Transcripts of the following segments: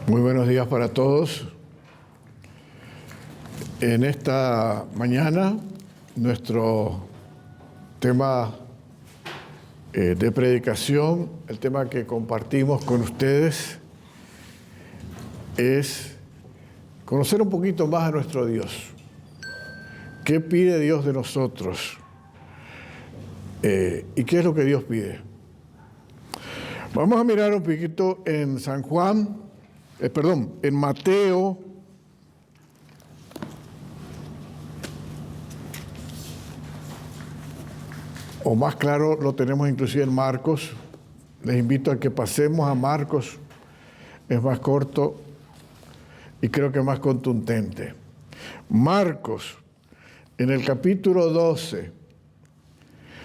Muy buenos días para todos. En esta mañana, nuestro tema de predicación, el tema que compartimos con ustedes, es conocer un poquito más a nuestro Dios. ¿Qué pide Dios de nosotros? ¿Y qué es lo que Dios pide? Vamos a mirar un poquito en en Mateo, o más claro, lo tenemos inclusive en Marcos. Les invito a que pasemos a Marcos, es más corto y creo que más contundente. Marcos, en el capítulo 12,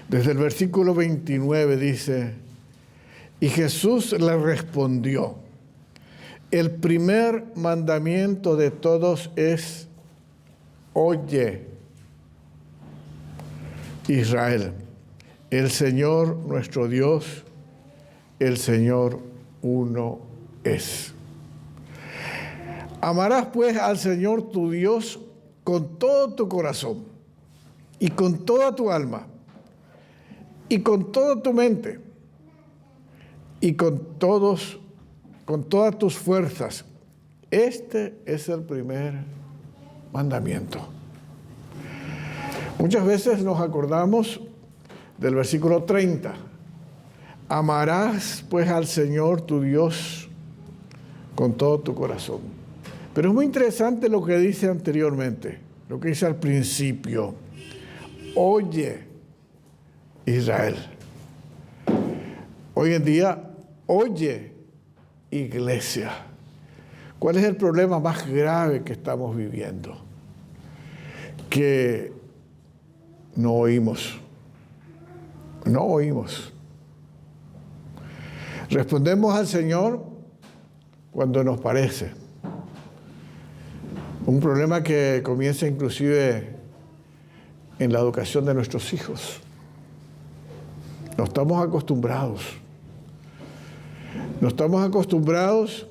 desde el versículo 29 dice: y Jesús le respondió: el primer mandamiento de todos es: oye, Israel, el Señor nuestro Dios, el Señor uno es. Amarás pues al Señor tu Dios con todo tu corazón y con toda tu alma y con toda tu mente y con todas tus fuerzas. Este es el primer mandamiento. Muchas veces nos acordamos del versículo 30. Amarás pues al Señor tu Dios con todo tu corazón. Pero es muy interesante lo que dice anteriormente, lo que dice al principio. Oye, Israel. Hoy en día, oye, iglesia. ¿Cuál es el problema más grave que estamos viviendo? Que no oímos. No oímos. Respondemos al Señor cuando nos parece. Un problema que comienza inclusive en la educación de nuestros hijos. No estamos acostumbrados. No estamos acostumbrados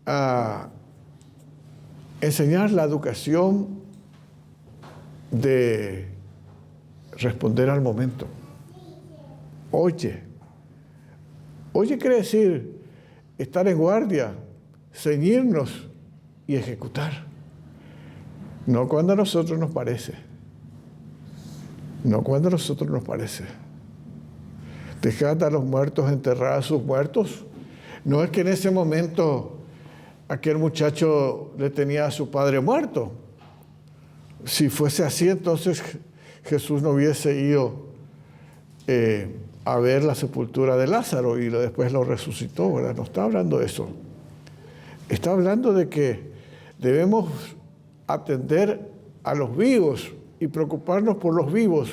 a enseñar la educación de responder al momento. Oye. Oye quiere decir estar en guardia, ceñirnos y ejecutar. No cuando a nosotros nos parece. No cuando a nosotros nos parece. Dejad a los muertos enterrar a sus muertos. No es que en ese momento aquel muchacho le tenía a su padre muerto. Si fuese así, entonces Jesús no hubiese ido a ver la sepultura de Lázaro y después lo resucitó, ¿verdad? No está hablando de eso. Está hablando de que debemos atender a los vivos y preocuparnos por los vivos.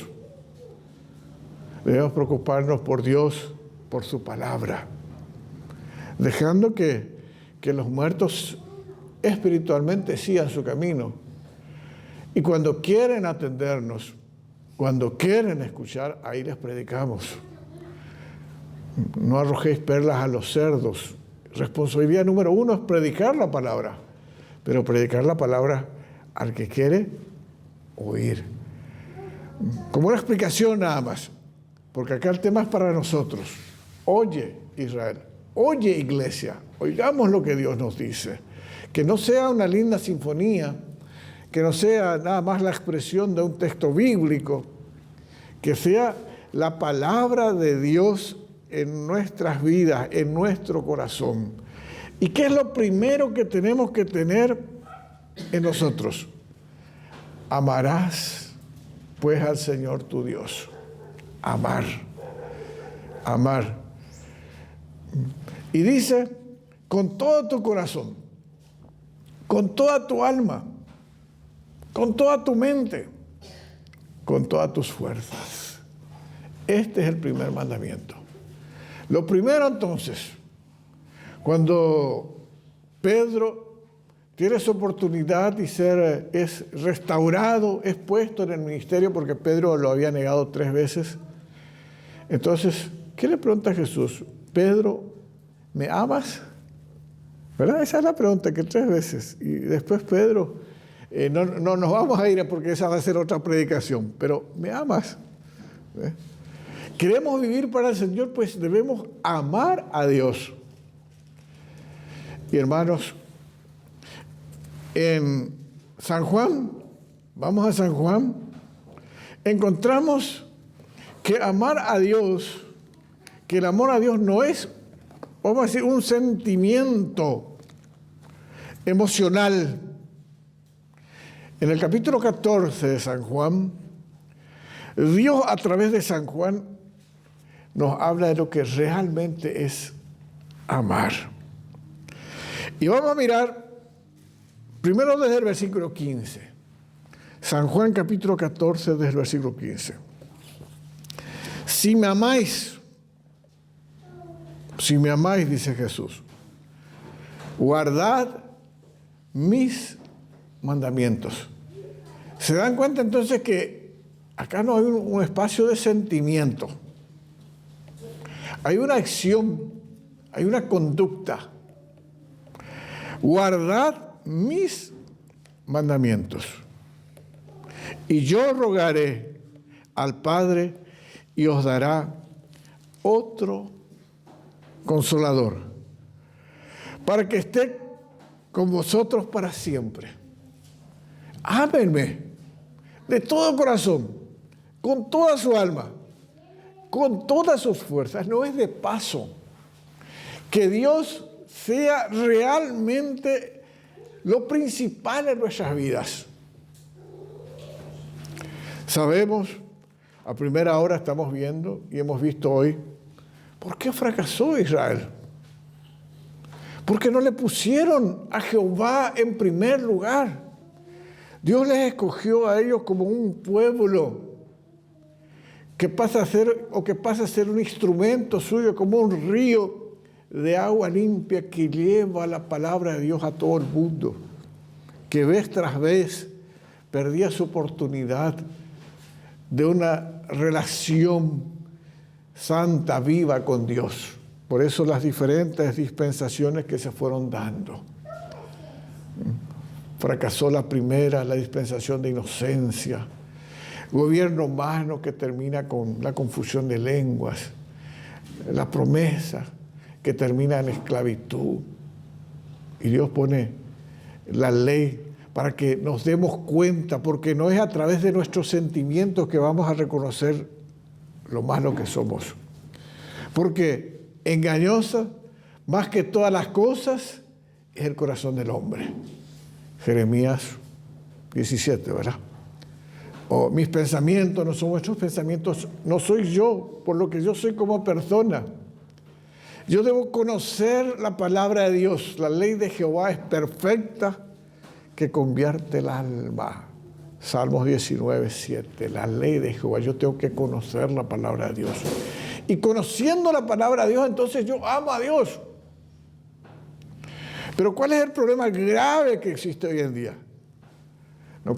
Debemos preocuparnos por Dios, por su palabra, dejando que los muertos espiritualmente sigan su camino. Y cuando quieren atendernos, cuando quieren escuchar, ahí les predicamos. No arrojéis perlas a los cerdos. Responsabilidad número 1 es predicar la palabra, pero predicar la palabra al que quiere oír. Como una explicación nada más, porque acá el tema es para nosotros. Oye, Israel, oye, iglesia, oigamos lo que Dios nos dice. Que no sea una linda sinfonía, que no sea nada más la expresión de un texto bíblico, que sea la palabra de Dios en nuestras vidas, en nuestro corazón. ¿Y qué es lo primero que tenemos que tener en nosotros? Amarás pues al Señor tu Dios. Amar. Amar. Y dice, con todo tu corazón, con toda tu alma, con toda tu mente, con todas tus fuerzas. Este es el primer mandamiento. Lo primero entonces, cuando Pedro tiene su oportunidad y es restaurado, es puesto en el ministerio, porque Pedro lo había negado 3 veces. Entonces, ¿qué le pregunta a Jesús? Pedro, ¿me amas? ¿Verdad? Esa es la pregunta que 3 veces. Y después Pedro, no nos vamos a ir porque esa va a ser otra predicación, pero ¿me amas? ¿Queremos vivir para el Señor? Pues debemos amar a Dios. Y hermanos, en San Juan, vamos a San Juan, encontramos que amar a Dios, que el amor a Dios no es, vamos a decir, un sentimiento emocional. En el capítulo 14 de San Juan, Dios a través de San Juan nos habla de lo que realmente es amar. Y vamos a mirar primero desde el versículo 15. San Juan capítulo 14 desde el versículo 15. Si me amáis, dice Jesús, guardad mis mandamientos. ¿Se dan cuenta entonces que acá no hay un espacio de sentimiento? Hay una acción, hay una conducta. Guardad mis mandamientos. Y yo rogaré al Padre y os dará otro consolador, para que esté con vosotros para siempre. Ámenme de todo corazón, con toda su alma, con todas sus fuerzas. No es de paso. Que Dios sea realmente lo principal en nuestras vidas. Sabemos, a primera hora estamos viendo y hemos visto hoy, ¿por qué fracasó Israel? Porque no le pusieron a Jehová en primer lugar. Dios les escogió a ellos como un pueblo que pasa a ser un instrumento suyo, como un río de agua limpia que lleva la palabra de Dios a todo el mundo, que vez tras vez perdía su oportunidad de una relación santa, viva con Dios. Por eso las diferentes dispensaciones que se fueron dando. Fracasó la primera, la dispensación de inocencia. Gobierno humano que termina con la confusión de lenguas. La promesa que termina en esclavitud. Y Dios pone la ley para que nos demos cuenta, porque no es a través de nuestros sentimientos que vamos a reconocer lo malo que somos. Porque engañosa, más que todas las cosas, es el corazón del hombre. Jeremías 17, ¿verdad? O mis pensamientos no son vuestros pensamientos, no soy yo, por lo que yo soy como persona. Yo debo conocer la palabra de Dios. La ley de Jehová es perfecta, que convierte el alma. Salmos 19, 7. La ley de Jehová. Yo tengo que conocer la palabra de Dios. Y conociendo la palabra de Dios, entonces yo amo a Dios. Pero ¿cuál es el problema grave que existe hoy en día? No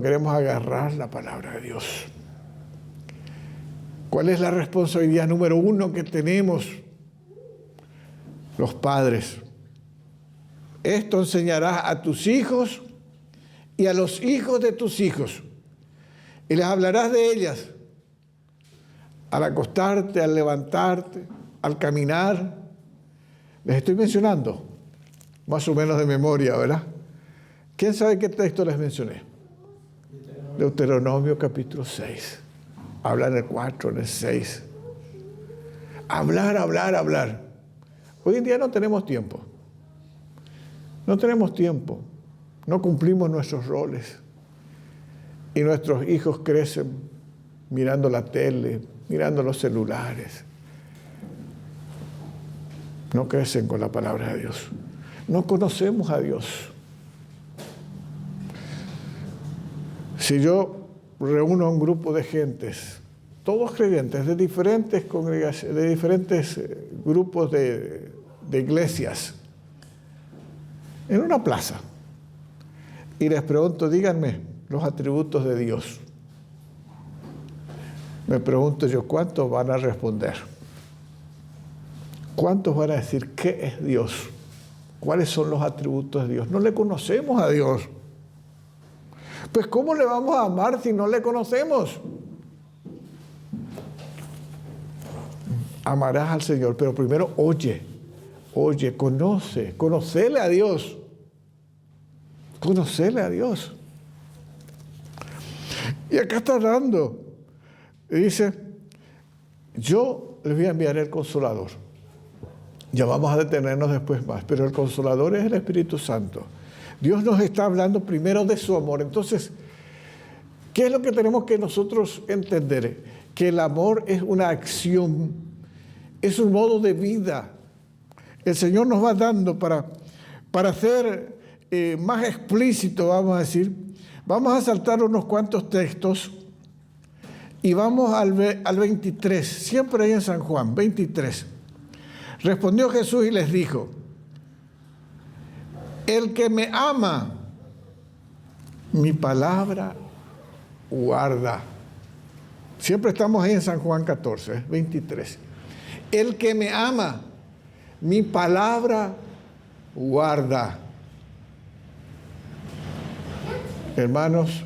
queremos agarrar la palabra de Dios. ¿Cuál es la responsabilidad número 1 que tenemos los padres? Esto enseñarás a tus hijos y a los hijos de tus hijos, y les hablarás de ellas al acostarte, al levantarte, al caminar. Les estoy mencionando, más o menos de memoria, ¿verdad? ¿Quién sabe qué texto les mencioné? Deuteronomio capítulo 6. Habla en el 4, en el 6. Hablar, hablar, hablar. Hoy en día no tenemos tiempo. No tenemos tiempo. No cumplimos nuestros roles. Y nuestros hijos crecen mirando la tele, mirando los celulares. No crecen con la palabra de Dios. No conocemos a Dios. Si yo reúno a un grupo de gentes, todos creyentes, de diferentes congregaciones, de diferentes grupos de iglesias, en una plaza, y les pregunto, díganme los atributos de Dios, me pregunto yo, ¿cuántos van a responder? ¿Cuántos van a decir qué es Dios? ¿Cuáles son los atributos de Dios? No le conocemos a Dios. Pues ¿cómo le vamos a amar si no le conocemos? Amarás al Señor, pero primero oye, conocele a Dios. Conocele a Dios. Y acá está dando. Y dice, yo les voy a enviar el Consolador. Ya vamos a detenernos después más, pero el Consolador es el Espíritu Santo. Dios nos está hablando primero de su amor. Entonces, ¿qué es lo que tenemos que nosotros entender? Que el amor es una acción, es un modo de vida. El Señor nos va dando para hacer más explícito, vamos a decir. Vamos a saltar unos cuantos textos y vamos al 23, siempre ahí en San Juan, 23. Respondió Jesús y les dijo, el que me ama, mi palabra guarda. Siempre estamos ahí en San Juan 14, 23. El que me ama, mi palabra guarda. Hermanos,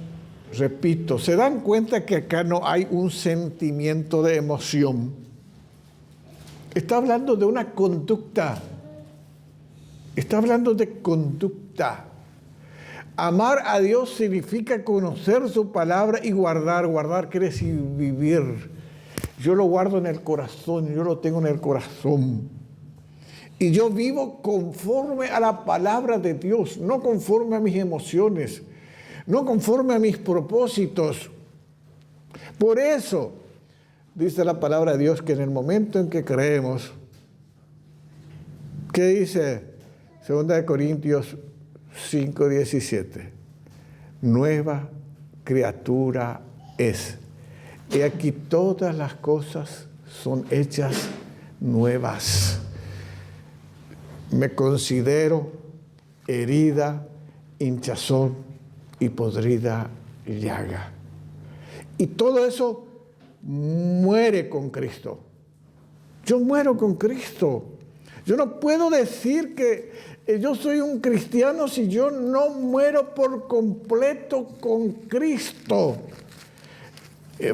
repito, ¿se dan cuenta que acá no hay un sentimiento de emoción? Está hablando de una conducta. Está hablando de conducta. Amar a Dios significa conocer su palabra y guardar. Guardar quiere decir vivir. Yo lo guardo en el corazón, yo lo tengo en el corazón. Y yo vivo conforme a la palabra de Dios, no conforme a mis emociones, no conforme a mis propósitos. Por eso, dice la palabra de Dios que en el momento en que creemos, ¿qué dice 2 Corintios 5:17? Nueva criatura es. He aquí todas las cosas son hechas nuevas. Me considero herida, hinchazón y podrida llaga. Y todo eso muere con Cristo. Yo muero con Cristo. Yo no puedo decir que yo soy un cristiano si yo no muero por completo con Cristo.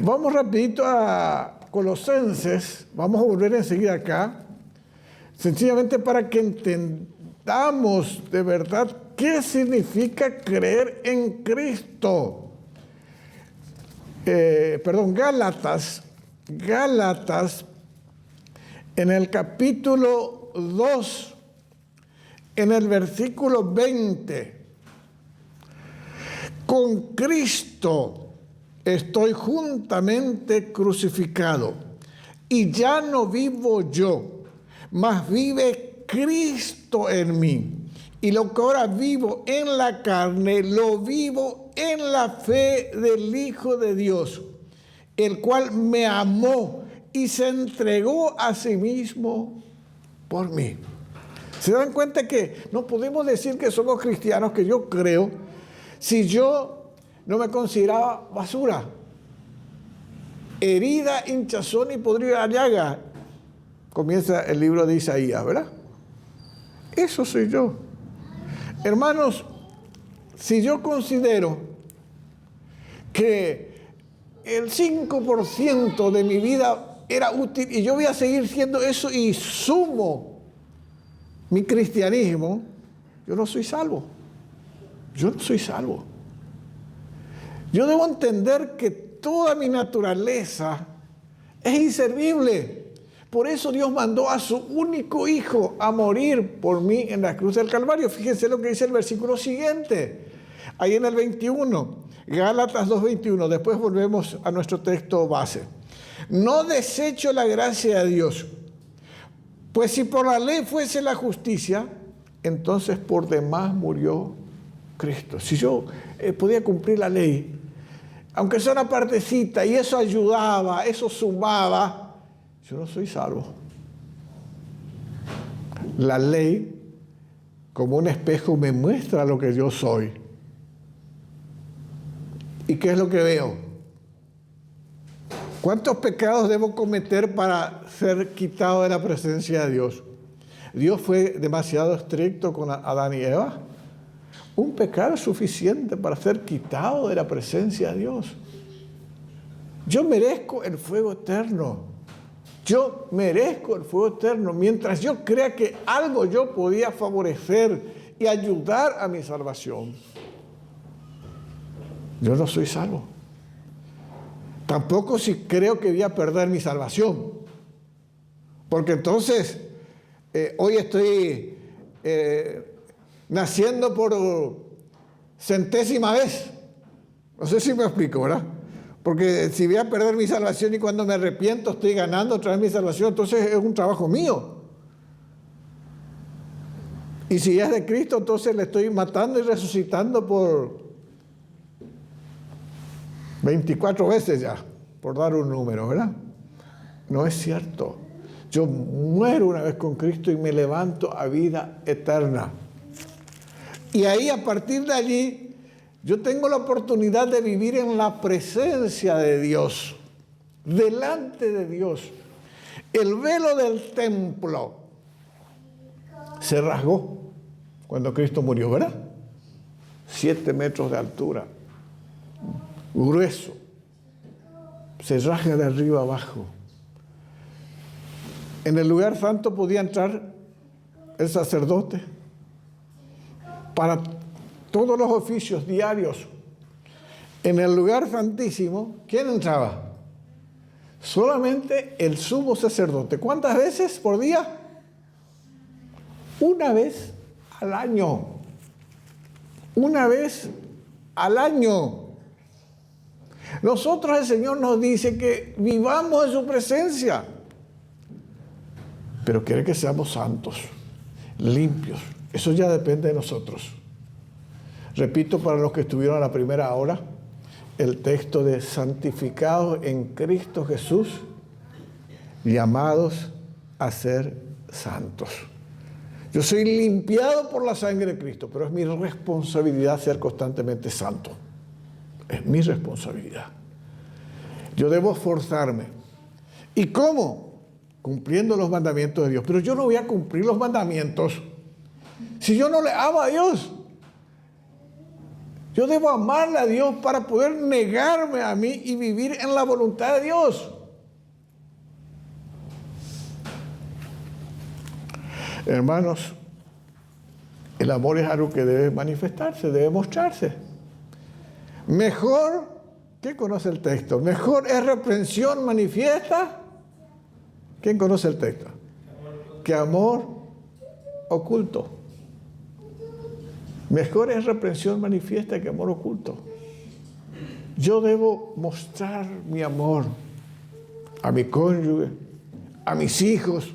Vamos rapidito a Colosenses. Vamos a volver enseguida acá. Sencillamente para que entendamos de verdad qué significa creer en Cristo. Gálatas, en el capítulo 2, en el versículo 20. Con Cristo estoy juntamente crucificado, y ya no vivo yo, mas vive Cristo en mí. Y lo que ahora vivo en la carne, lo vivo en la fe del Hijo de Dios, el cual me amó y se entregó a sí mismo por mí. ¿Se dan cuenta que no podemos decir que somos cristianos, que yo creo, si yo no me consideraba basura, herida, hinchazón y podrida llaga? Comienza el libro de Isaías, ¿verdad? Eso soy yo. Hermanos, si yo considero que el 5% de mi vida era útil y yo voy a seguir siendo eso y sumo mi cristianismo, yo no soy salvo. Yo no soy salvo. Yo debo entender que toda mi naturaleza es inservible. Por eso Dios mandó a su único Hijo a morir por mí en la cruz del Calvario. Fíjense lo que dice el versículo siguiente, ahí en el 21, Gálatas 2:21. Después volvemos a nuestro texto base. No desecho la gracia de Dios, pues si por la ley fuese la justicia, entonces por demás murió Cristo. Si yo podía cumplir la ley, aunque sea una partecita, y eso ayudaba, eso sumaba, yo no soy salvo. La ley, como un espejo, me muestra lo que yo soy. ¿Y qué es lo que veo? ¿Cuántos pecados debo cometer para ser quitado de la presencia de Dios? ¿Dios fue demasiado estricto con Adán y Eva? Un pecado es suficiente para ser quitado de la presencia de Dios. Yo merezco el fuego eterno. Yo merezco el fuego eterno. Mientras yo crea que algo yo podía favorecer y ayudar a mi salvación, yo no soy salvo. Tampoco si creo que voy a perder mi salvación. Porque entonces, hoy estoy naciendo por centésima vez. No sé si me explico, ¿verdad? Porque si voy a perder mi salvación y cuando me arrepiento estoy ganando otra vez mi salvación, entonces es un trabajo mío. Y si es de Cristo, entonces le estoy matando y resucitando por 24 veces ya, por dar un número, ¿verdad? No es cierto. Yo muero una vez con Cristo y me levanto a vida eterna. Y ahí, a partir de allí, yo tengo la oportunidad de vivir en la presencia de Dios, delante de Dios. El velo del templo se rasgó cuando Cristo murió, ¿verdad? 7 metros de altura, grueso, se rasga de arriba abajo. En el lugar santo podía entrar el sacerdote para todos los oficios diarios. En el lugar santísimo, ¿quién entraba? Solamente el sumo sacerdote. ¿Cuántas veces por día? Una vez al año. Una vez al año. Nosotros, el Señor nos dice que vivamos en su presencia, pero quiere que seamos santos, limpios. Eso ya depende de nosotros. Repito para los que estuvieron a la primera hora, el texto de santificados en Cristo Jesús, llamados a ser santos. Yo soy limpiado por la sangre de Cristo, pero es mi responsabilidad ser constantemente santo. Es mi responsabilidad. Yo debo esforzarme. ¿Y cómo? Cumpliendo los mandamientos de Dios. Pero yo no voy a cumplir los mandamientos si yo no le amo a Dios. Yo debo amarle a Dios para poder negarme a mí y vivir en la voluntad de Dios. Hermanos, el amor es algo que debe manifestarse, debe mostrarse. Mejor, ¿quién conoce el texto? Mejor es reprensión manifiesta. ¿Quién conoce el texto? Que amor oculto. Mejor es reprensión manifiesta que amor oculto. Yo debo mostrar mi amor a mi cónyuge, a mis hijos,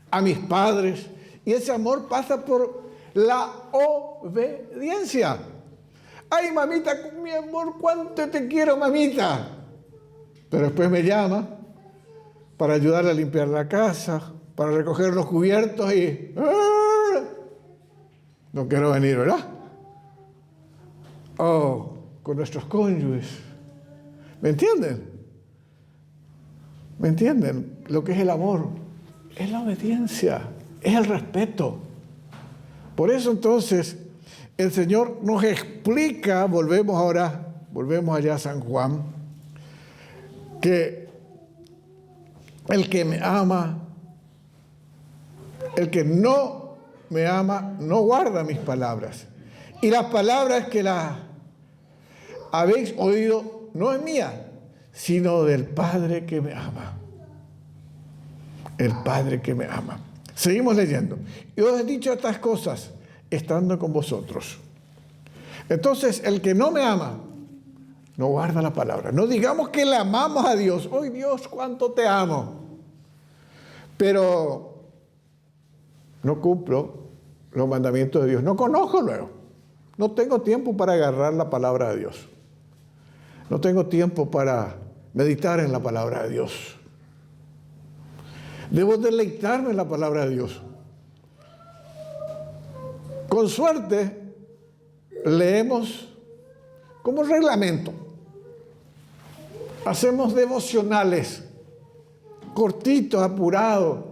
a mis padres. Y ese amor pasa por la obediencia. Ay, mamita, mi amor, cuánto te quiero, mamita. Pero después me llama para ayudarle a limpiar la casa, para recoger los cubiertos y... no quiero venir, ¿verdad? Oh, con nuestros cónyuges. ¿Me entienden? ¿Me entienden? Lo que es el amor es la obediencia, es el respeto. Por eso entonces el Señor nos explica, volvemos allá a San Juan, que el que me ama, el que no me ama, no guarda mis palabras. Y las palabras que las habéis oído no es mía, sino del Padre que me ama. El Padre que me ama. Seguimos leyendo. Y os he dicho estas cosas estando con vosotros. Entonces, el que no me ama, no guarda la palabra. No digamos que le amamos a Dios. ¡Oh, Dios, cuánto te amo! Pero no cumplo los mandamientos de Dios. No conozco luego. No tengo tiempo para agarrar la palabra de Dios. No tengo tiempo para meditar en la palabra de Dios. Debo deleitarme en la palabra de Dios. Con suerte, leemos como reglamento. Hacemos devocionales, cortitos, apurados,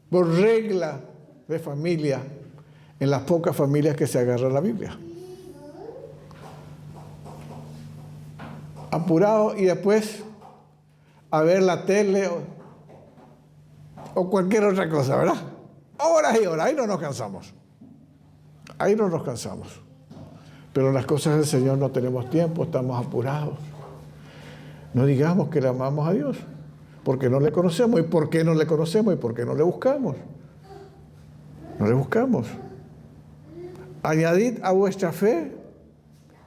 por regla de familia, en las pocas familias que se agarra la Biblia. Apurado y después a ver la tele o cualquier otra cosa, ¿verdad? Horas y horas, ahí no nos cansamos. Ahí no nos cansamos. Pero en las cosas del Señor no tenemos tiempo, estamos apurados. No digamos que le amamos a Dios, porque no le conocemos. ¿Y por qué no le conocemos? ¿Y por qué no le buscamos? No le buscamos. Añadid a vuestra fe,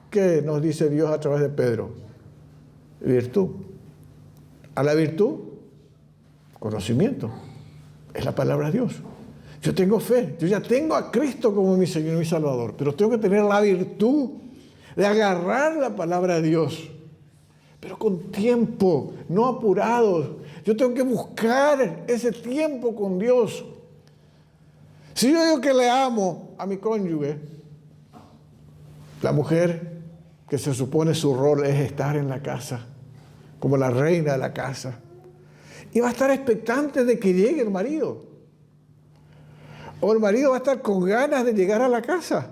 ¿qué nos dice Dios a través de Pedro? Virtud. A la virtud, conocimiento. Es la palabra de Dios. Yo tengo fe, yo ya tengo a Cristo como mi Señor y mi Salvador, pero tengo que tener la virtud de agarrar la palabra de Dios, pero con tiempo, no apurados. Yo tengo que buscar ese tiempo con Dios. Si yo digo que le amo a mi cónyuge, la mujer, que se supone su rol es estar en la casa, como la reina de la casa, y va a estar expectante de que llegue el marido. O el marido va a estar con ganas de llegar a la casa,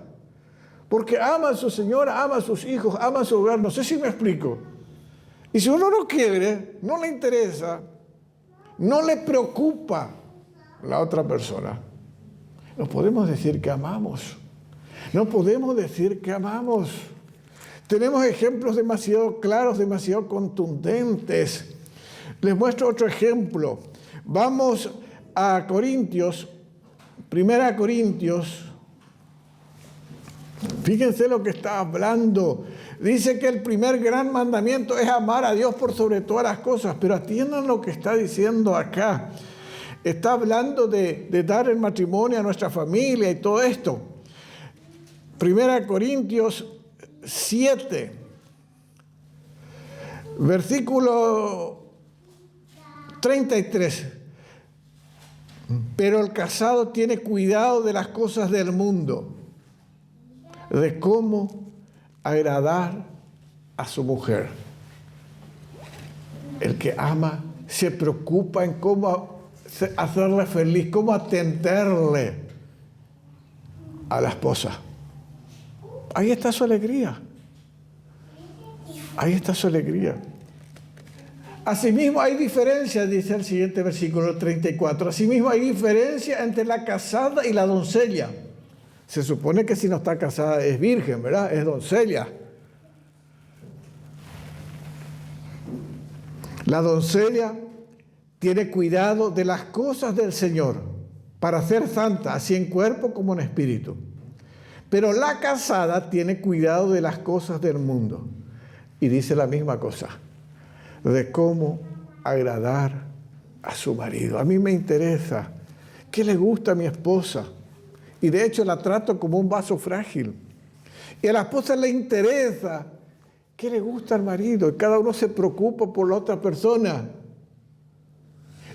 porque ama a su señora, ama a sus hijos, ama a su hogar. No sé si me explico. Y si uno no quiere, no le interesa, no le preocupa la otra persona, no podemos decir que amamos. No podemos decir que amamos. Tenemos ejemplos demasiado claros, demasiado contundentes. Les muestro otro ejemplo. Vamos a Corintios, 1 Corintios. Fíjense lo que está hablando. Dice que el primer gran mandamiento es amar a Dios por sobre todas las cosas, pero atiendan lo que está diciendo acá. Está hablando de dar el matrimonio a nuestra familia y todo esto. 1 Corintios 7, versículo 33. Pero el casado tiene cuidado de las cosas del mundo, de cómo agradar a su mujer. El que ama se preocupa en cómo hacerle feliz, cómo atenderle a la esposa. Ahí está su alegría. Ahí está su alegría. Asimismo hay diferencia, dice el siguiente versículo 34. Asimismo hay diferencia entre la casada y la doncella. Se supone que si no está casada es virgen, ¿verdad? Es doncella. La doncella tiene cuidado de las cosas del Señor para ser santa, así en cuerpo como en espíritu. Pero la casada tiene cuidado de las cosas del mundo. Y dice la misma cosa, de cómo agradar a su marido. A mí me interesa qué le gusta a mi esposa. Y de hecho la trato como un vaso frágil. Y a la esposa le interesa qué le gusta al marido. Y cada uno se preocupa por la otra persona.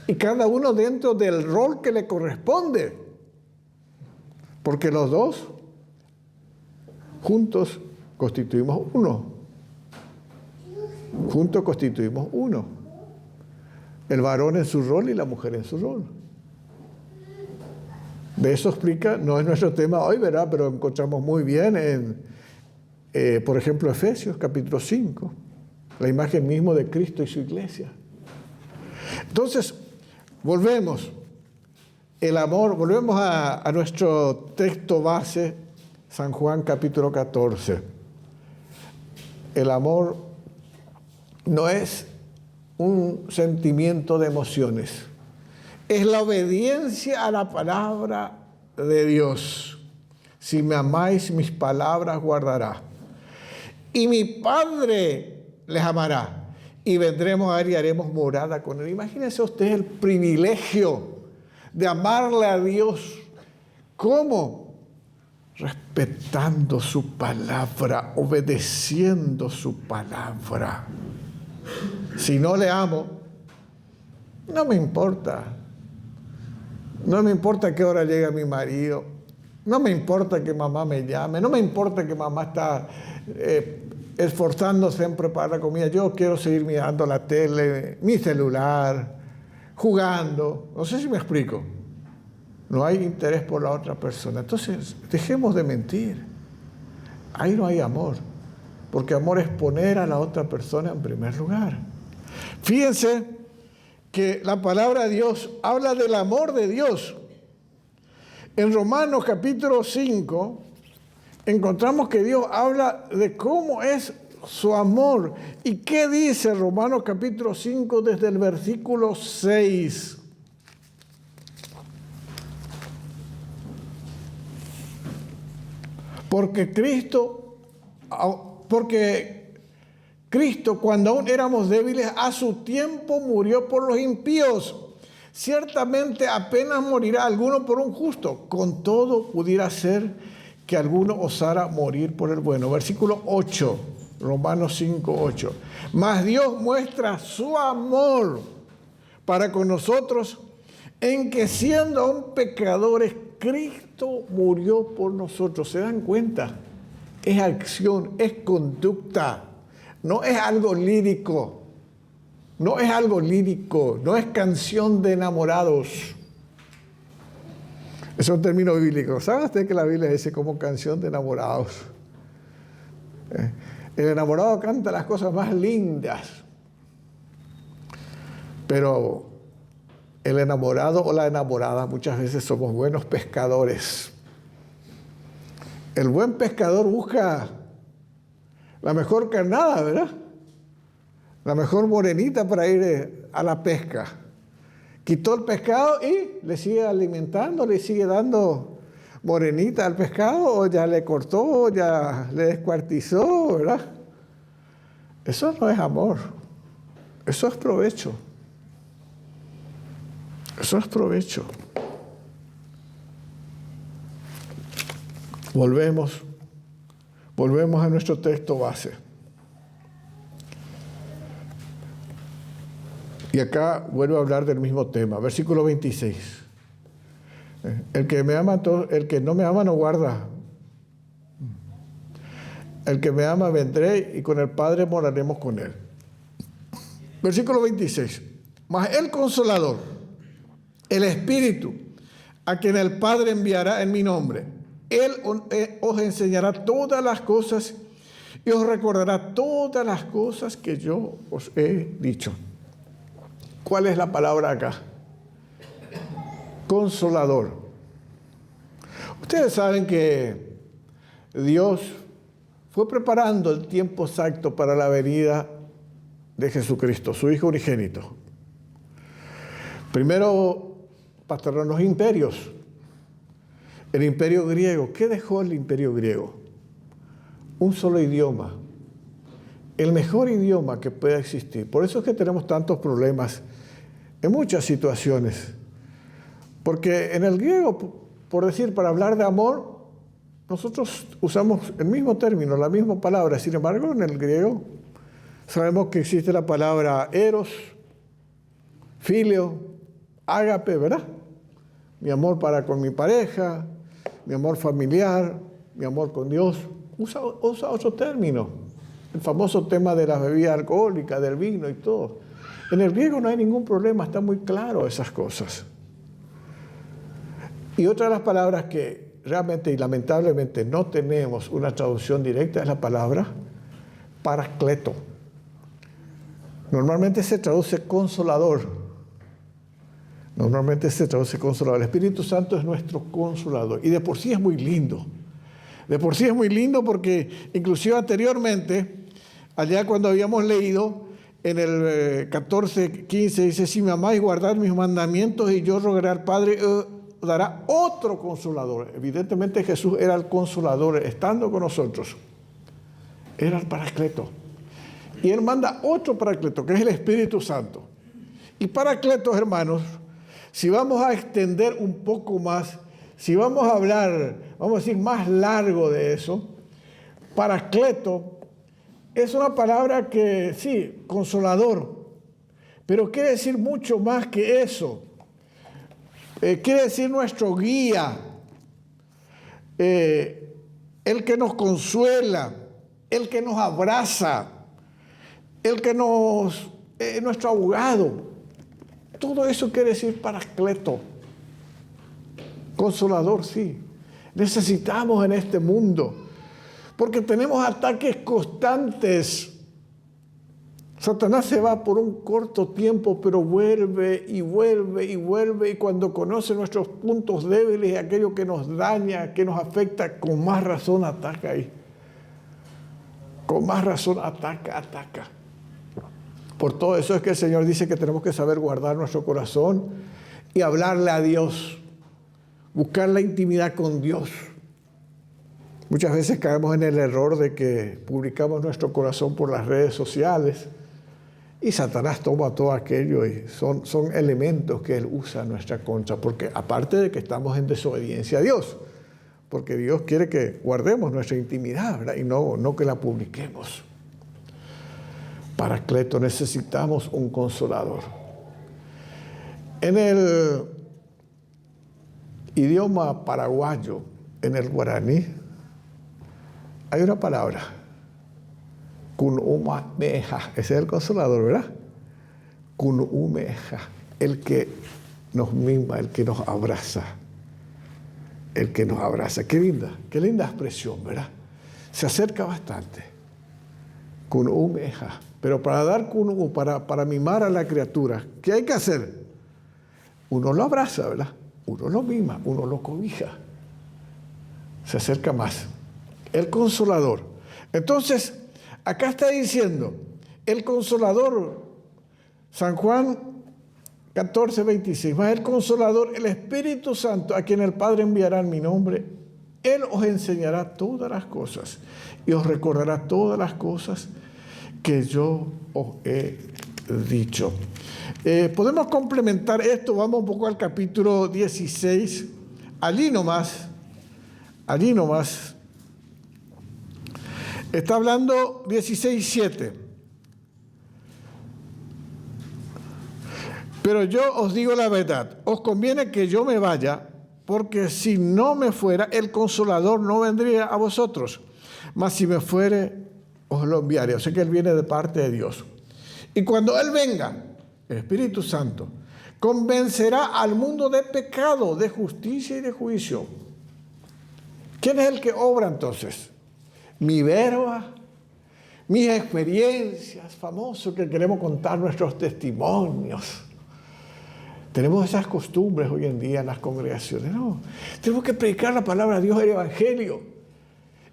Y cada uno dentro del rol que le corresponde. Porque los dos juntos constituimos uno. Juntos constituimos uno. El varón en su rol y la mujer en su rol. De eso explica, no es nuestro tema hoy, ¿verdad? Pero encontramos muy bien en, por ejemplo, Efesios capítulo 5, la imagen mismo de Cristo y su iglesia. Entonces, volvemos. El amor, volvemos a nuestro texto base, San Juan capítulo 14. El amor no es un sentimiento de emociones. Es la obediencia a la palabra de Dios. Si me amáis, mis palabras guardará. Y mi Padre les amará. Y vendremos a él y haremos morada con él. Imagínense ustedes el privilegio de amarle a Dios. ¿Cómo? Respetando su palabra, obedeciendo su palabra. Si no le amo, no me importa. No me importa a qué hora llega mi marido. No me importa que mamá me llame. No me importa que mamá está esforzándose en preparar la comida. Yo quiero seguir mirando la tele, mi celular, jugando. No sé si me explico. No hay interés por la otra persona. Entonces, dejemos de mentir. Ahí no hay amor. Porque amor es poner a la otra persona en primer lugar. Fíjense que la palabra de Dios habla del amor de Dios. En Romanos capítulo 5 encontramos que Dios habla de cómo es su amor. ¿Y qué dice Romanos capítulo 5 desde el versículo 6? Porque Cristo, cuando aún éramos débiles, a su tiempo murió por los impíos. Ciertamente apenas morirá alguno por un justo. Con todo pudiera ser que alguno osara morir por el bueno. Versículo 8, Romanos 5, 8. Mas Dios muestra su amor para con nosotros en que siendo aún pecadores, Cristo murió por nosotros. ¿Se dan cuenta? Es acción, es conducta. No es algo lírico. No es algo lírico, no es canción de enamorados. Es un término bíblico. ¿Sabe usted que la Biblia dice como canción de enamorados? El enamorado canta las cosas más lindas. Pero el enamorado o la enamorada muchas veces somos buenos pescadores. El buen pescador busca la mejor carnada, ¿verdad? La mejor morenita para ir a la pesca. Quitó el pescado y le sigue alimentando, le sigue dando morenita al pescado, o ya le cortó, ya le descuartizó, ¿verdad? Eso no es amor, eso es provecho. Eso es provecho. Volvemos a nuestro texto base. Y acá vuelvo a hablar del mismo tema, versículo 26. El que no me ama no guarda. El que me ama vendré y con el Padre moraremos con él. Versículo 26. Mas el Consolador, el Espíritu, a quien el Padre enviará en mi nombre, Él os enseñará todas las cosas y os recordará todas las cosas que yo os he dicho. ¿Cuál es la palabra acá? Consolador. Ustedes saben que Dios fue preparando el tiempo exacto para la venida de Jesucristo, su Hijo unigénito. Primero pastorearon los imperios. El imperio griego. ¿Qué dejó el imperio griego? Un solo idioma. El mejor idioma que pueda existir. Por eso es que tenemos tantos problemas en muchas situaciones. Porque en el griego, por decir, para hablar de amor, nosotros usamos el mismo término, la misma palabra. Sin embargo, en el griego sabemos que existe la palabra eros, filio, ágape, ¿verdad? Mi amor para con mi pareja, mi amor familiar, mi amor con Dios. Usa otro término. El famoso tema de las bebidas alcohólicas, del vino y todo. En el griego no hay ningún problema, está muy claro esas cosas. Y otra de las palabras que realmente y lamentablemente no tenemos una traducción directa es la palabra paracleto. Normalmente se traduce consolador. El Espíritu Santo es nuestro consolador. Y de por sí es muy lindo. De por sí es muy lindo porque inclusive anteriormente, allá cuando habíamos leído en el 14:15, dice: si me amáis, guardad mis mandamientos y yo rogaré al Padre, dará otro consolador. Evidentemente Jesús era el consolador, estando con nosotros. Era el paracleto. Y Él manda otro paracleto, que es el Espíritu Santo. Y paracletos, hermanos, si vamos a extender un poco más, si vamos a hablar, vamos a decir, más largo de eso, paracleto es una palabra que, sí, consolador, pero quiere decir mucho más que eso. Quiere decir nuestro guía, el que nos consuela, el que nos abraza, el que nuestro abogado. Todo eso quiere decir Paracleto. Consolador, sí. Necesitamos en este mundo, porque tenemos ataques constantes. Satanás se va por un corto tiempo, pero vuelve y vuelve y vuelve, y cuando conoce nuestros puntos débiles y aquello que nos daña, que nos afecta, con más razón ataca ahí. Con más razón ataca. Por todo eso es que el Señor dice que tenemos que saber guardar nuestro corazón y hablarle a Dios, buscar la intimidad con Dios. Muchas veces caemos en el error de que publicamos nuestro corazón por las redes sociales y Satanás toma todo aquello y son elementos que él usa en nuestra contra, porque aparte de que estamos en desobediencia a Dios, porque Dios quiere que guardemos nuestra intimidad, ¿verdad? Y no que la publiquemos. Paracleto, necesitamos un consolador. En el idioma paraguayo, en el guaraní, hay una palabra, kunumeja, ese es el consolador, ¿verdad? Kunumeja, el que nos mima, el que nos abraza. El que nos abraza. Qué linda expresión, ¿verdad? Se acerca bastante. Kunumeja. Pero para dar kunu, para mimar a la criatura, ¿qué hay que hacer? Uno lo abraza, ¿verdad? Uno lo mima, uno lo cobija. Se acerca más. El consolador. Entonces, acá está diciendo, el consolador, San Juan 14:26, más el consolador, el Espíritu Santo, a quien el Padre enviará en mi nombre, Él os enseñará todas las cosas y os recordará todas las cosas que yo os he dicho. Podemos complementar esto, vamos un poco al capítulo 16, allí nomás, está hablando 16:7. Pero yo os digo la verdad, os conviene que yo me vaya, porque si no me fuera, el Consolador no vendría a vosotros, mas si me fuere, os lo enviaré. O sea que Él viene de parte de Dios. Y cuando Él venga, el Espíritu Santo, convencerá al mundo de pecado, de justicia y de juicio. ¿Quién es el que obra entonces? Mi verba, mis experiencias, famoso que queremos contar nuestros testimonios. Tenemos esas costumbres hoy en día en las congregaciones. No, tenemos que predicar la palabra de Dios, el Evangelio.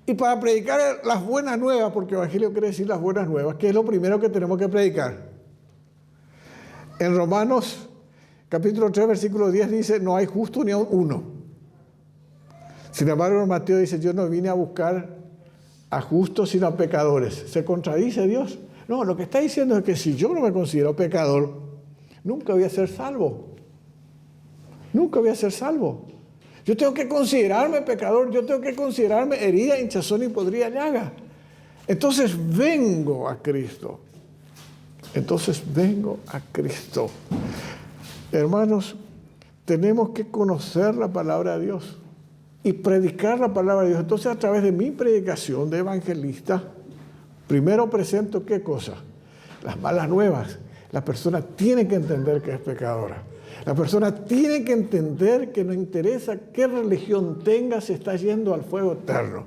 Y para predicar las buenas nuevas, porque Evangelio quiere decir las buenas nuevas, ¿qué es lo primero que tenemos que predicar? En Romanos capítulo 3, versículo 10 dice, no hay justo ni aun uno. Sin embargo, Mateo dice, yo no vine a buscar a justos sino a pecadores. ¿Se contradice Dios? No, lo que está diciendo es que si yo no me considero pecador, nunca voy a ser salvo. Nunca voy a ser salvo. Yo tengo que considerarme pecador, yo tengo que considerarme herida, hinchazón y podrida llaga. Entonces vengo a Cristo. Hermanos, tenemos que conocer la palabra de Dios y predicar la palabra de Dios. Entonces, a través de mi predicación de evangelista, primero presento ¿qué cosa? Las malas nuevas. La persona tiene que entender que es pecadora. La persona tiene que entender que no interesa qué religión tenga, se está yendo al fuego eterno.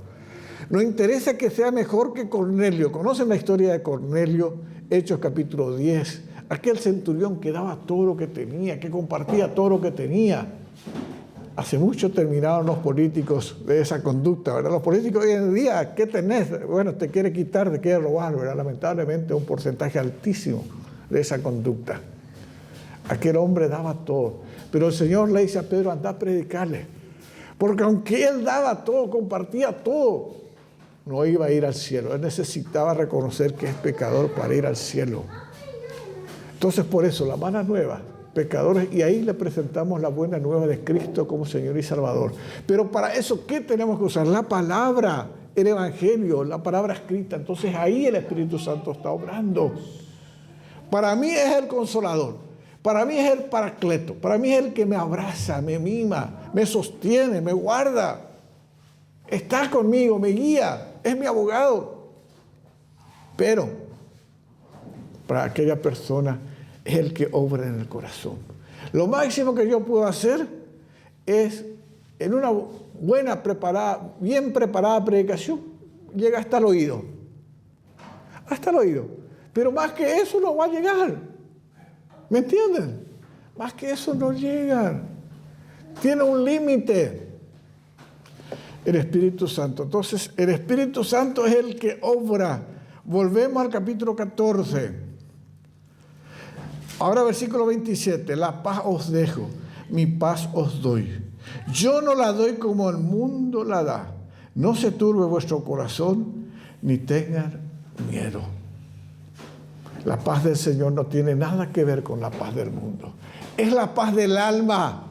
No interesa que sea mejor que Cornelio. ¿Conocen la historia de Cornelio? Hechos capítulo 10. Aquel centurión que daba todo lo que tenía, que compartía todo lo que tenía. Hace mucho terminaron los políticos de esa conducta, ¿verdad? Los políticos hoy en día, ¿qué tenés? Bueno, te quiere quitar, te quiere robar, ¿verdad? Lamentablemente un porcentaje altísimo de esa conducta. Aquel hombre daba todo. Pero el Señor le dice a Pedro, anda a predicarle. Porque aunque él daba todo, compartía todo, no iba a ir al cielo. Él necesitaba reconocer que es pecador para ir al cielo. Entonces, por eso, la mala nueva, pecadores, y ahí le presentamos la buena nueva de Cristo como Señor y Salvador. Pero para eso, ¿qué tenemos que usar? La palabra, el Evangelio, la palabra escrita. Entonces, ahí el Espíritu Santo está obrando. Para mí es el Consolador. Para mí es el Paracleto, para mí es el que me abraza, me mima, me sostiene, me guarda. Está conmigo, me guía, es mi abogado. Pero para aquella persona es el que obra en el corazón. Lo máximo que yo puedo hacer es, en una bien preparada predicación, llega hasta el oído. Hasta el oído. Pero más que eso no va a llegar. ¿Me entienden? Más que eso no llega. Tiene un límite. El Espíritu Santo. Entonces, el Espíritu Santo es el que obra. Volvemos al capítulo 14. Ahora versículo 27. La paz os dejo, mi paz os doy. Yo no la doy como el mundo la da. No se turbe vuestro corazón, ni tengan miedo. La paz del Señor no tiene nada que ver con la paz del mundo. Es la paz del alma.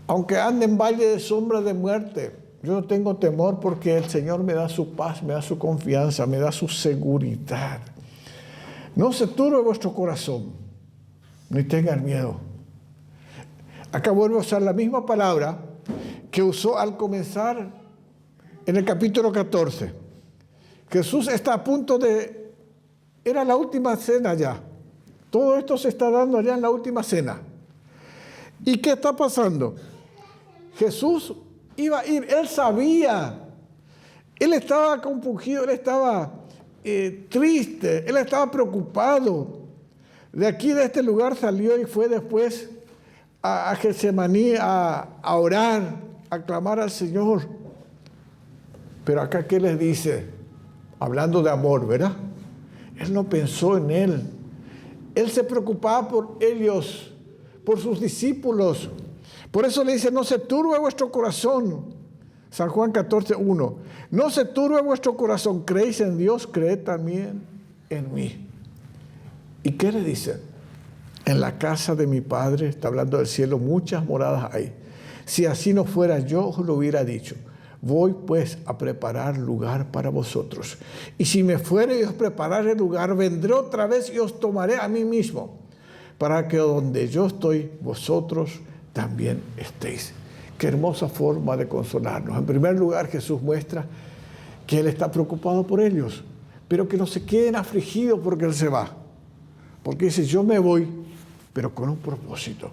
Aunque ande en valle de sombra de muerte, yo no tengo temor porque el Señor me da su paz, me da su confianza, me da su seguridad. No se turbe vuestro corazón, ni tengan miedo. Acá vuelvo a usar la misma palabra que usó al comenzar en el capítulo 14. Jesús está a punto de... Era la última cena ya. Todo esto se está dando allá en la última cena. ¿Y qué está pasando? Jesús iba a ir, él sabía, él estaba compungido, él estaba triste, él estaba preocupado. De aquí, de este lugar, salió y fue después a Getsemaní a orar, a clamar al Señor. Pero acá, ¿qué les dice? Hablando de amor, ¿verdad? Él no pensó en él. Él se preocupaba por ellos, por sus discípulos. Por eso le dice, no se turbe vuestro corazón. San Juan 14:1. No se turbe vuestro corazón. Creéis en Dios, creed también en mí. ¿Y qué le dice? En la casa de mi Padre, está hablando del cielo, muchas moradas hay. Si así no fuera, yo os lo hubiera dicho. Voy pues a preparar lugar para vosotros. Y si me fuere y os prepararé lugar, vendré otra vez y os tomaré a mí mismo, para que donde yo estoy, vosotros también estéis. Qué hermosa forma de consolarnos. En primer lugar, Jesús muestra que Él está preocupado por ellos, pero que no se queden afligidos porque Él se va. Porque dice, yo me voy, pero con un propósito.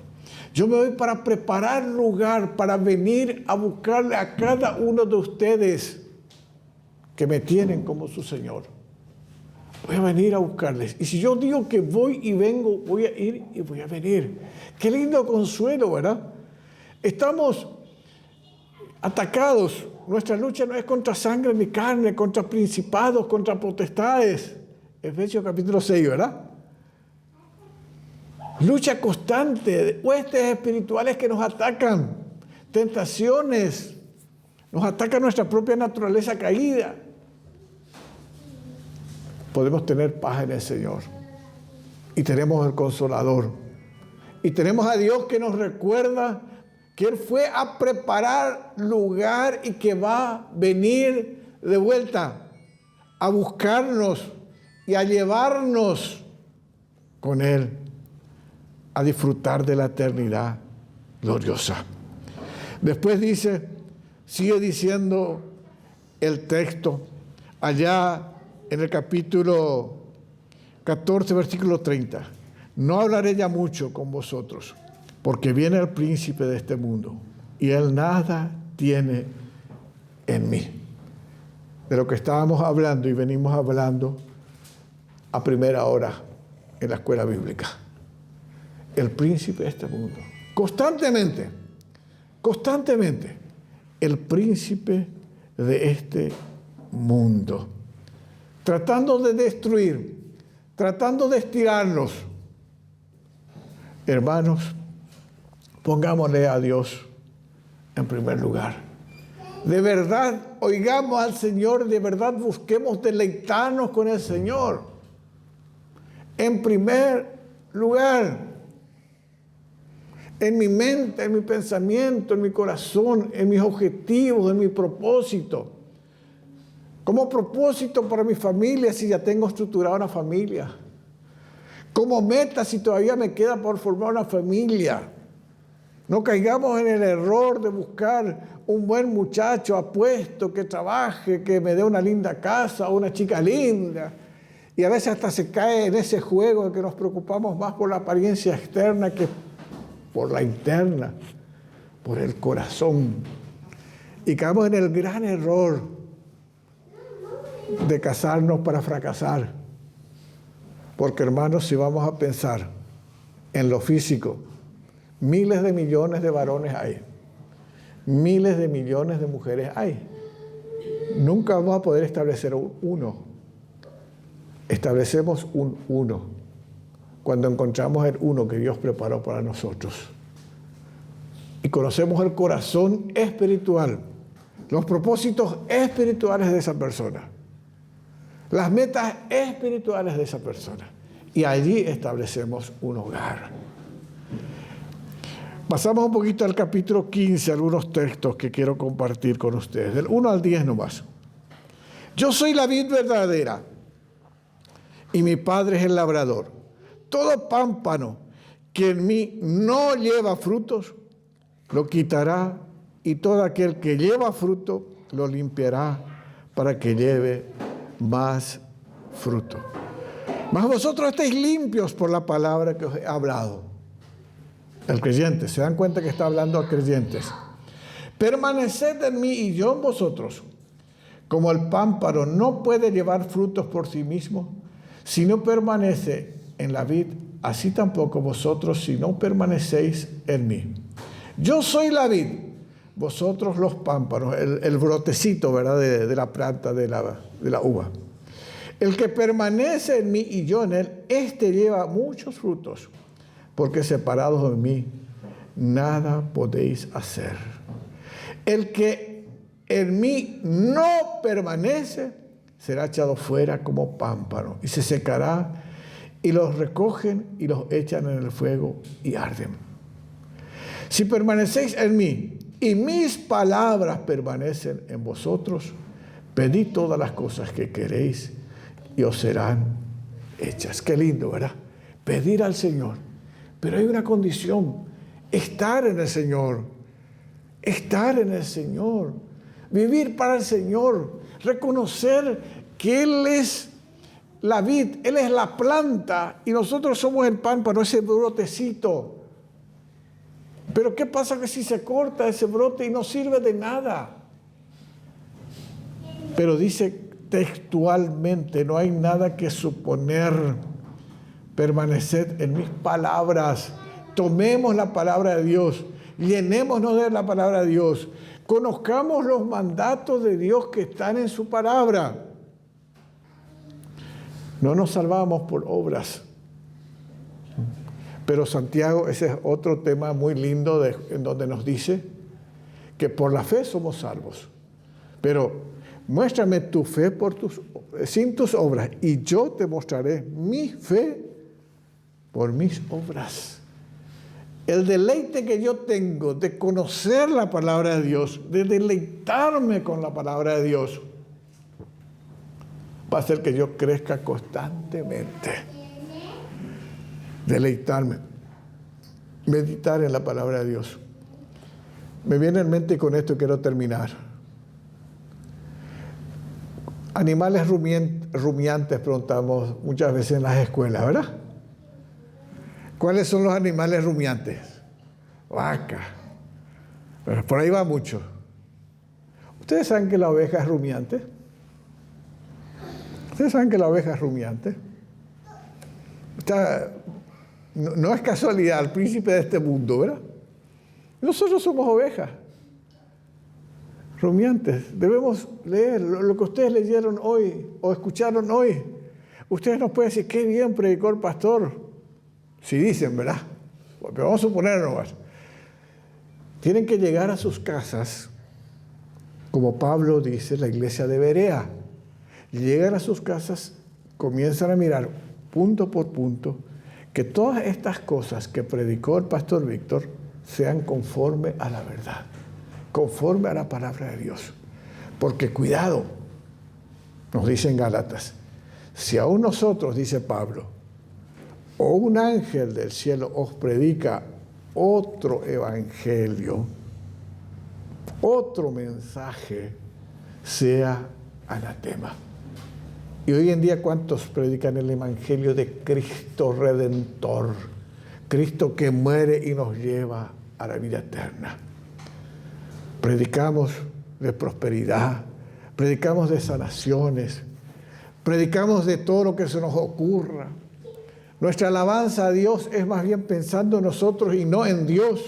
Yo me voy para preparar lugar, para venir a buscarle a cada uno de ustedes que me tienen como su Señor. Voy a venir a buscarles. Y si yo digo que voy y vengo, voy a ir y voy a venir. Qué lindo consuelo, ¿verdad? Estamos atacados. Nuestra lucha no es contra sangre ni carne, contra principados, contra potestades. Efesios capítulo 6, ¿verdad? Lucha constante, huestes espirituales que nos atacan, tentaciones, nos ataca nuestra propia naturaleza caída. Podemos tener paz en el Señor. Y tenemos el Consolador. Y tenemos a Dios que nos recuerda que Él fue a preparar lugar y que va a venir de vuelta a buscarnos y a llevarnos con Él a disfrutar de la eternidad gloriosa. Después sigue diciendo el texto, allá en el capítulo 14, versículo 30. No hablaré ya mucho con vosotros, porque viene el príncipe de este mundo, y él nada tiene en mí. De lo que estábamos hablando y venimos hablando a primera hora en la escuela bíblica. El príncipe de este mundo. Constantemente, el príncipe de este mundo. Tratando de destruir, tratando de estirarnos. Hermanos, pongámosle a Dios en primer lugar. De verdad, oigamos al Señor, de verdad busquemos deleitarnos con el Señor. En primer lugar. En mi mente, en mi pensamiento, en mi corazón, en mis objetivos, en mi propósito. Como propósito para mi familia, si ya tengo estructurada una familia. Como meta, si todavía me queda por formar una familia. No caigamos en el error de buscar un buen muchacho apuesto, que trabaje, que me dé una linda casa, una chica linda. Y a veces hasta se cae en ese juego de que nos preocupamos más por la apariencia externa que por la interna, por el corazón. Y caemos en el gran error de casarnos para fracasar. Porque, hermanos, si vamos a pensar en lo físico, miles de millones de varones hay, miles de millones de mujeres hay. Nunca vamos a poder establecer un uno. Establecemos un uno cuando encontramos el uno que Dios preparó para nosotros. Y conocemos el corazón espiritual, los propósitos espirituales de esa persona, las metas espirituales de esa persona. Y allí establecemos un hogar. Pasamos un poquito al capítulo 15, algunos textos que quiero compartir con ustedes, del 1 al 10 nomás. Yo soy la vid verdadera y mi Padre es el labrador. Todo pámpano que en mí no lleva frutos, lo quitará, y todo aquel que lleva fruto, lo limpiará para que lleve más fruto. Mas vosotros estáis limpios por la palabra que os he hablado. El creyente, ¿se dan cuenta que está hablando a creyentes? Permaneced en mí y yo en vosotros. Como el pámpano no puede llevar frutos por sí mismo, si no permanece en la vid, así tampoco vosotros si no permanecéis en mí. Yo soy la vid, vosotros los pámpanos, el brotecito, ¿verdad?, de la planta de la uva. El que permanece en mí y yo en él, éste lleva muchos frutos, porque separados de mí nada podéis hacer. El que en mí no permanece será echado fuera como pámpano y se secará, y los recogen y los echan en el fuego y arden. Si permanecéis en mí y mis palabras permanecen en vosotros, pedid todas las cosas que queréis y os serán hechas. Qué lindo, ¿verdad? Pedir al Señor. Pero hay una condición: estar en el Señor. Estar en el Señor. Vivir para el Señor. Reconocer que Él es la vid, Él es la planta y nosotros somos el pámpano, ese brotecito. Pero ¿qué pasa que si se corta ese brote y no sirve de nada? Pero dice textualmente, no hay nada que suponer. Permaneced en mis palabras. Tomemos la palabra de Dios. Llenémonos de la palabra de Dios. Conozcamos los mandatos de Dios que están en su palabra. No nos salvamos por obras. Pero Santiago, ese es otro tema muy lindo en donde nos dice que por la fe somos salvos. Pero muéstrame tu fe sin tus obras, y yo te mostraré mi fe por mis obras. El deleite que yo tengo de conocer la palabra de Dios, de deleitarme con la palabra de Dios, va a hacer que yo crezca constantemente. Deleitarme, meditar en la palabra de Dios. Me viene en mente, y con esto quiero terminar. Animales rumiantes preguntamos muchas veces en las escuelas, ¿verdad? ¿Cuáles son los animales rumiantes? Vaca. Por ahí va mucho. ¿Ustedes saben que la oveja es rumiante? ¿Ustedes saben que la oveja es rumiante? No es casualidad, el príncipe de este mundo, ¿verdad? Nosotros somos ovejas rumiantes. Debemos leer lo que ustedes leyeron hoy o escucharon hoy. Ustedes nos pueden decir, qué bien predicó el pastor. Si dicen, ¿verdad? Pero vamos a suponer nomás. Tienen que llegar a sus casas, como Pablo dice, la iglesia de Berea. Llegan a sus casas, comienzan a mirar punto por punto que todas estas cosas que predicó el pastor Víctor sean conforme a la verdad, conforme a la palabra de Dios. Porque cuidado, nos dicen Gálatas, si aún nosotros, dice Pablo, o un ángel del cielo os predica otro evangelio, otro mensaje sea anatema. Y hoy en día, ¿cuántos predican el evangelio de Cristo Redentor? Cristo que muere y nos lleva a la vida eterna. Predicamos de prosperidad, predicamos de sanaciones, predicamos de todo lo que se nos ocurra. Nuestra alabanza a Dios es más bien pensando en nosotros y no en Dios,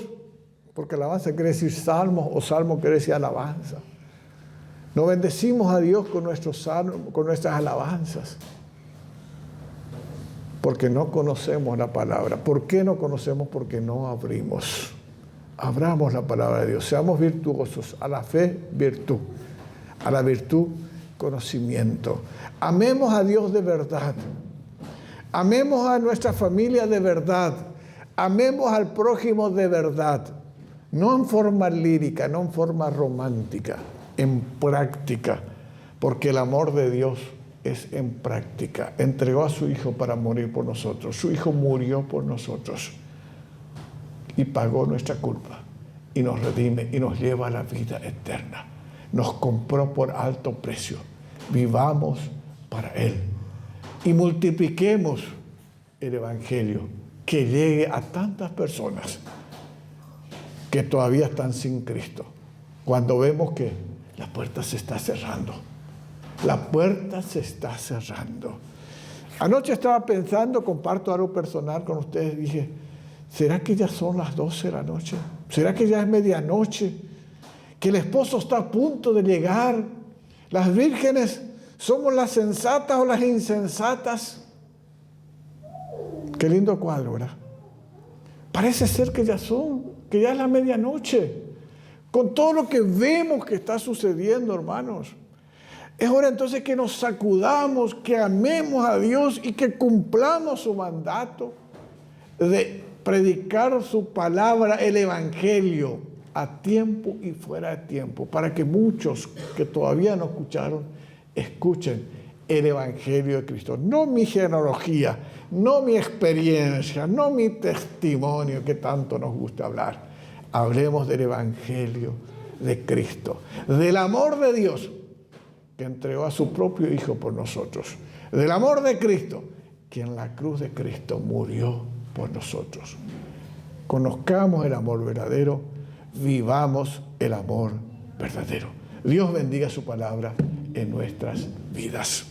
porque alabanza quiere decir salmos o salmo quiere decir alabanza. Nos bendecimos a Dios con nuestros salmos, con nuestras alabanzas, porque no conocemos la palabra. ¿Por qué no conocemos? Porque no abrimos. Abramos la palabra de Dios, seamos virtuosos. A la fe, virtud. A la virtud, conocimiento. Amemos a Dios de verdad. Amemos a nuestra familia de verdad. Amemos al prójimo de verdad. No en forma lírica, no en forma romántica, en práctica. Porque el amor de Dios es en práctica. Entregó a su Hijo para morir por nosotros. Su Hijo murió por nosotros y pagó nuestra culpa y nos redime y nos lleva a la vida eterna. Nos compró por alto precio. Vivamos para Él y multipliquemos el evangelio que llegue a tantas personas que todavía están sin Cristo. Cuando vemos que la puerta se está cerrando. La puerta se está cerrando. Anoche estaba pensando, comparto algo personal con ustedes, dije, ¿será que ya son las 12 de la noche? ¿Será que ya es medianoche? ¿Que el esposo está a punto de llegar? ¿Las vírgenes somos las sensatas o las insensatas? Qué lindo cuadro, ¿verdad? Parece ser que ya es la medianoche. Con todo lo que vemos que está sucediendo, hermanos. Es hora entonces que nos sacudamos, que amemos a Dios y que cumplamos su mandato de predicar su palabra, el evangelio, a tiempo y fuera de tiempo, para que muchos que todavía no escucharon, escuchen el evangelio de Cristo. No mi genealogía, no mi experiencia, no mi testimonio que tanto nos gusta hablar. Hablemos del evangelio de Cristo, del amor de Dios que entregó a su propio Hijo por nosotros, del amor de Cristo que en la cruz de Cristo murió por nosotros. Conozcamos el amor verdadero, vivamos el amor verdadero. Dios bendiga su palabra en nuestras vidas.